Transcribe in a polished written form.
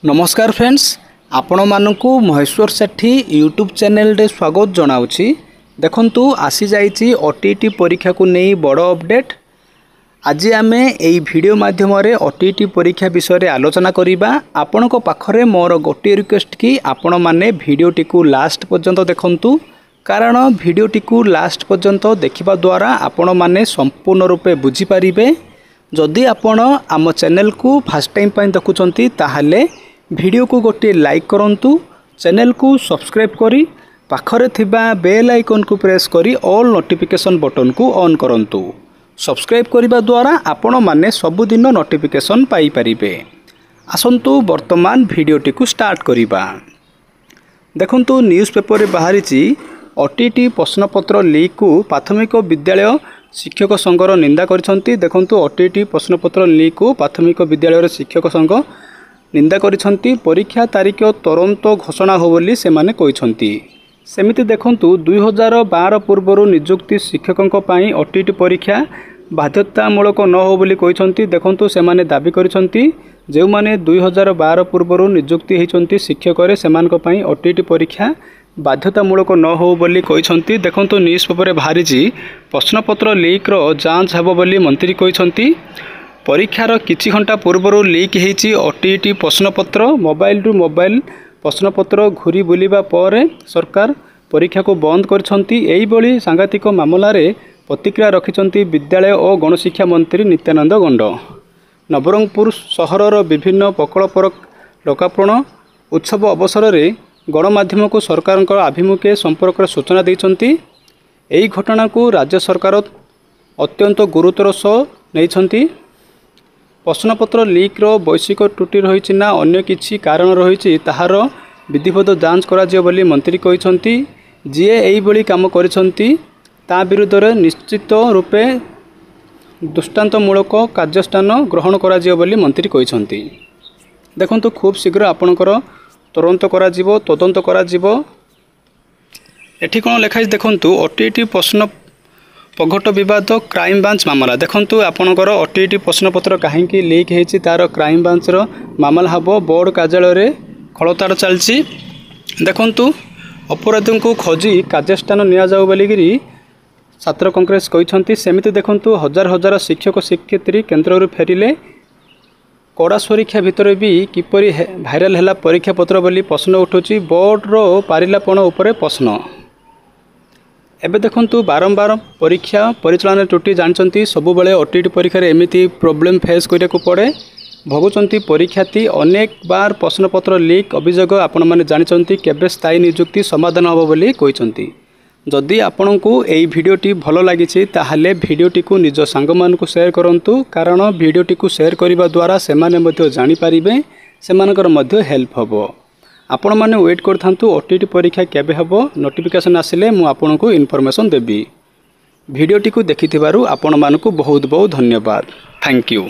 नमस्कार फ्रेंड्स, आपण मानकु महेश्वर सेठी YouTube channel रे स्वागत जनाउछि। देखंतु आसी जाइछि ओटीटी परीक्षा को नहीं बड़ अपडेट। आज आमे एई वीडियो माध्यम रे ओटीटी परीक्षा विषय रे आलोचना करिबा। आपनको पाखरे मोर गोटे रिक्वेस्ट कि आपण माने वीडियोटी को लास्ट पर्यंत देखंतु, कारण वीडियोटी को लास्ट पर्यंत देखिबा द्वारा आपण माने संपूर्ण रूपे बुझी पारिबे। जदि आपण आम चैनल को फर्स्ट टाइम पय देखुचंती ताहाले वीडियो को गोटे लाइक करंतु, चैनल को सब्सक्राइब करी पाखरे थिबा बेल आइकन को प्रेस करी ऑल नोटिफिकेशन बटन को ऑन करंतु। सब्सक्राइब करिबा द्वारा आपण माने सबुदिन नोटिफिकेशन पाई परिबे। आसंतु वर्तमान वीडियोटी को स्टार्ट करिबा। देखंतु न्यूज़ पेपर रे बाहरिछि ओटीटी प्रश्नपत्र लीक को प्राथमिक विद्यालय शिक्षक संघर निंदा करिसंती। देखंतु ओटीटी प्रश्नपत्र लीक को प्राथमिक विद्यालय शिक्षक संघ निंदा करिसंती। परीक्षा तारीख तुरंत घोषणा हो बोली से माने कहिसंती। सेमिति देखंतु 2012 पूर्व नियुक्ति शिक्षकों पाई ओटीटी परीक्षा बाध्यतामूलक न हो बोली कहिसंती। देखंतु से माने दाबी करिसंती जे माने 2012 पूर्व नियुक्ति होइसंती शिक्षक रे सेमानक पाई ओटीटी परीक्षा बाध्यतामूलक न हो बोली कहिसंती। देखंतु न्यूज़ पेपर रे बाहरिछि प्रश्नपत्र लीक रो जांच हेबो बोली मंत्री कहिसंती। परीक्षार किछि घंटा पूर्व लीक होइछि ओटीटी प्रश्नपत्र। मोबाइल टू मोबाइल प्रश्नपत्र घूरी बुलिबा पर सरकार परीक्षा को बंद करछंती। एई बळी सांघातिक मामला रे प्रतिक्रिया रखिछंती विद्यालय और गणशिक्षा मंत्री नित्यानंद गंड। नवरंगपुर सहरर विभिन्न प्रकल्पर लोकार्पण उत्सव अवसर में गणमाध्यम को सरकार आभिमुखे संपर्क सूचना देइछंती। एई घटना को राज्य सरकार अत्यंत गुरुतर सह नैछंती। प्रश्नपत्र लीक रो वैश्विक त्रुटि रही ना अन्य किछि कारण रही ताहार विधिवत जांच करा जियो बोली मंत्री कहिसंती। जिए एई बळी काम करिसंती ता विरुद्ध रे निश्चित रूपे दृष्टांतमूलक कार्यानुष्ठान ग्रहण करा जियो बोली मंत्री कहिसंती। देखंतु खूब शीघ्र आपणकर तुरंत करा जिवो, तदंत करा जिवो। एठी कोन लेखाइ देखंतु ओटीटी प्रश्न पघट विवाद क्राइम ब्रांच मामला। देखंतु आपणकर ओटीटी प्रश्नपत्र कहीं लीक होइछि तार क्राइम ब्रांच रो मामला हबो। बोर्ड कार्यालय रे खळताड़ चलछि। देखंतु अपराधी को खोजी कार्यानुष्ठान निया जाउ बोलिगिरी छात्र कांग्रेस कहिसंती। सेमिति देखंतु हजार हजार शिक्षक शिक्षयित्री केन्द्र रू फेरिले। कड़ा परीक्षा भितर भी किपरि भाइराल हैला परीक्षा पत्र बोली प्रश्न उठुछि। बोर्ड रो पारिलापण उपरे प्रश्न। एबे देखंतु बारंबार परीक्षा परिचालन त्रुटि जानचंती। सबु बेले ओटीटी परीक्षा रे एमिति प्रॉब्लम फेस करिया को पड़े भोगुचंती परीक्षार्थी। अनेक बार प्रश्नपत्र लीक अभियोग आपण माने जानचंती। केबे स्थायी नियुक्ति समाधान हबो बोली कहिसंती। जदि आपनकु एई वीडियोटी भलो लागिछि ताहाले वीडियोटी को निज सांग मान को शेयर करंतु, कारण वीडियोटी को शेयर करिबा द्वारा सेमाने मध्ये जानि पारिबे, सेमानकर मध्ये हेल्प हबो। आपण माने वेट करथांतु ओटीटी परीक्षा केबे हबो। नोटिफिकेशन आसिले मु आपनकु इन्फॉर्मेशन देबी। वीडियोटी को देखिथिबारु आपण मानकु बहुत बहुत धन्यवाद। Thank you.